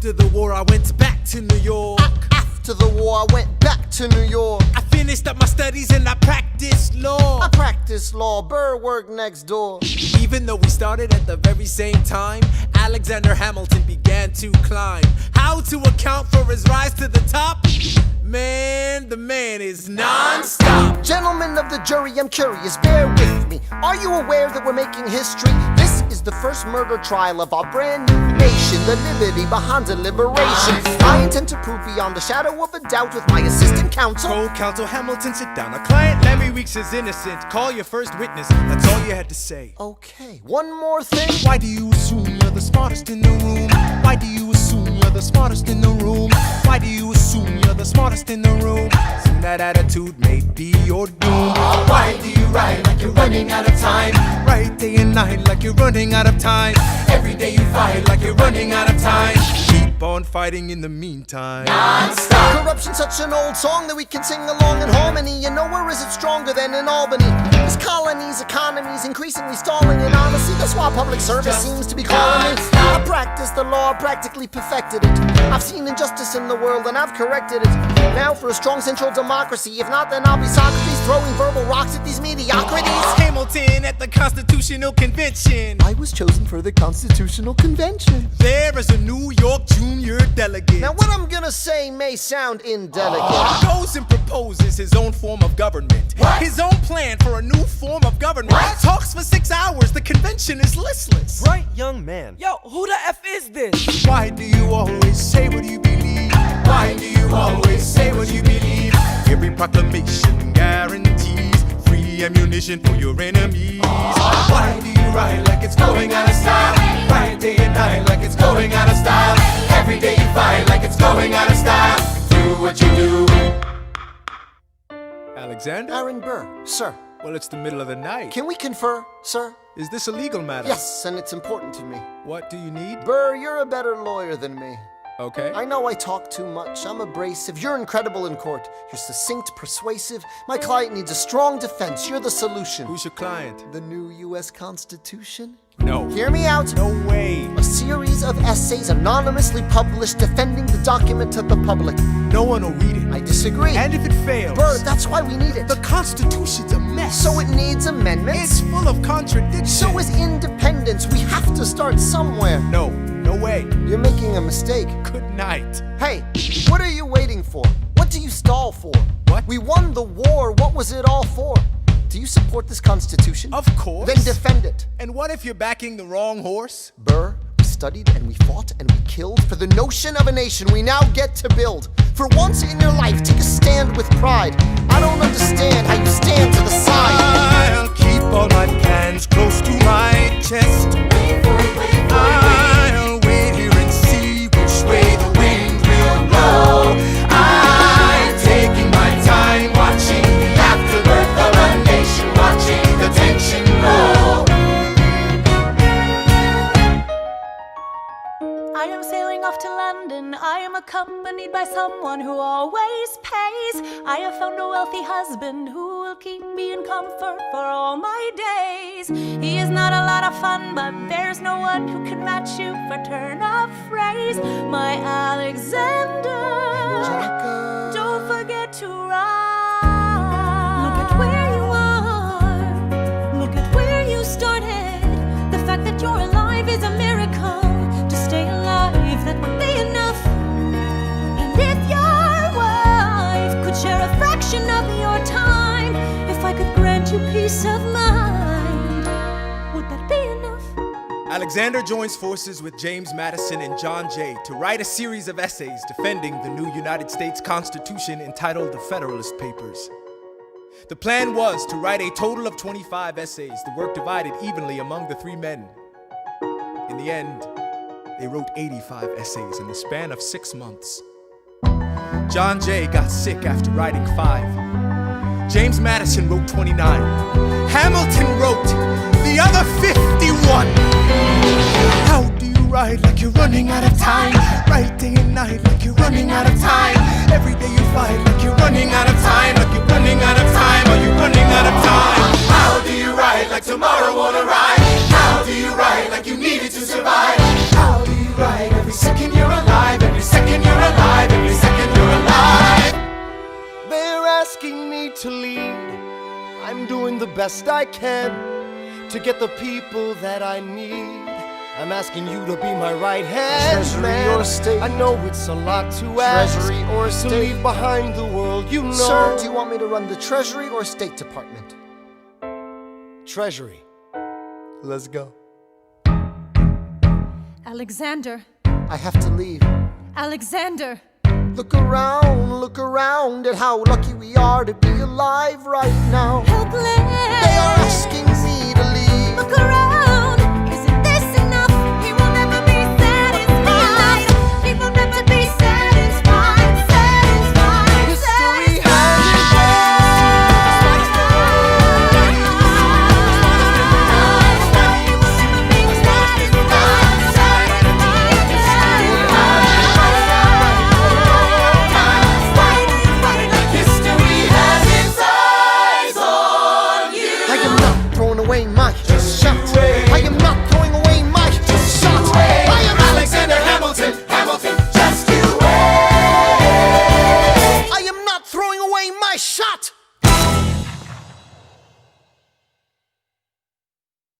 After the war, I went back to New York. After the war, I went back to New York. I finished up my studies and I practiced law. I practiced law, Burr worked next door. Even though we started at the very same time, Alexander Hamilton began to climb. How to account for his rise to the top? Man, the man is non-stop. Gentlemen of the jury, I'm curious, bear with me. Are you aware that we're making history? This is the first murder trial of our brand new nation, the liberty behind deliberation. I intend to prove beyond the shadow of a doubt with my assistant counsel. Co-counsel Hamilton, sit down. Our client Larry Weeks is innocent. Call your first witness. That's all you had to say. Okay, one more thing. Why do you assume you're the smartest in the room? Why do you assume you're the smartest in the room? Why do you assume you're the smartest in the room? Soon that attitude may be your doom. Why do you write like you're running out of time? Write day and night like you're running out of time. Every day you fight like you're running out of time. Keep on fighting in the meantime. Non-stop. Corruption's such an old song that we can sing along in harmony. And nowhere is it stronger than in Albany. This colony's economy's increasingly stalling, and honestly, that's why public service seems to be calling me. I practiced the law, practically perfected it. I've seen injustice in the world and I've corrected it. Now for a strong central democracy. If not, then I'll be Socrates throwing verbal rocks at these mediocrities. Hamilton at the Constitutional Convention. I was chosen for the Constitutional Convention. There is a New York junior delegate. Now what I'm gonna say may sound indelicate. Goes and proposes his own form of government. His own plan for a new form of government. Talks for 6 hours, the convention is listless. Bright young man. Yo, who the F is this? Why do you always say what you believe? Why do you always say what you believe? Every proclamation guarantees free ammunition for your enemies. Why do you write like it's going out of style? Write day and night like it's going out of style. Every day you fight like it's going out of style. Do what you do. Alexander? Aaron Burr, sir. Well, it's the middle of the night. Can we confer, sir? Is this a legal matter? Yes, and it's important to me. What do you need? Burr, you're a better lawyer than me. Okay. I know I talk too much. I'm abrasive. You're incredible in court. You're succinct, persuasive. My client needs a strong defense. You're the solution. Who's your client? The new U.S. Constitution? No. Hear me out. No way. A series of essays anonymously published defending the document to the public. No one will read it. I disagree. And if it fails? Burr, that's why we need it. The Constitution's a mess. So it needs amendments. It's full of contradictions. So is independence. We have to start somewhere. No. No way. You're making a mistake. Good night. Hey, what are you waiting for? What do you stall for? What? We won the war. What was it all for? Do you support this Constitution? Of course. Then defend it. And what if you're backing the wrong horse? Burr, we studied and we fought and we killed for the notion of a nation we now get to build. For once in your life, take a stand with pride. I don't understand how you stand to the side. I'll keep all my plans close to my chest. I'll wait here and see which way the wind will blow. I'm taking my time, watching the afterbirth of a nation, watching the tension grow. I am sailing off to London. I am accompanied by someone who always pays. I have found a wealthy husband who will keep me in comfort for all my days. He is not a lot of fun, but there's no one who can match you for turn of phrase. My Alexander, don't forget to ride. Look at where you are. Look at where you started. The fact that you're alive is a miracle. To stay alive, that would be enough. And if your wife could share a fraction of your time, if I could grant you peace of mind, would that be enough? Alexander joins forces with James Madison and John Jay to write a series of essays defending the new United States Constitution entitled the Federalist Papers. The plan was to write a total of 25 essays, the work divided evenly among the three men. In the end, they wrote 85 essays in the span of 6 months. John Jay got sick after writing 5. James Madison wrote 29. Hamilton wrote the other 51. How do you write like you're running out of time? Write day and night like you're running out of time. Every day you fight like you're running out of time. Like you're running out of time. Are you running out of time? How do you write like tomorrow won't arrive? How do you write like you needed to survive? How do you write every second you're alive? best I can to get the people that I need. I'm asking you to be my right hand, Treasury man. or state? I know it's a lot to ask. Treasury or to state? leave behind the world, you know. Sir, do you want me to run the Treasury or State Department? Treasury. Let's go. Alexander, I have to leave. Alexander. Look around at how lucky we are to be alive right now. Helpless. They are asking me to leave. Look around.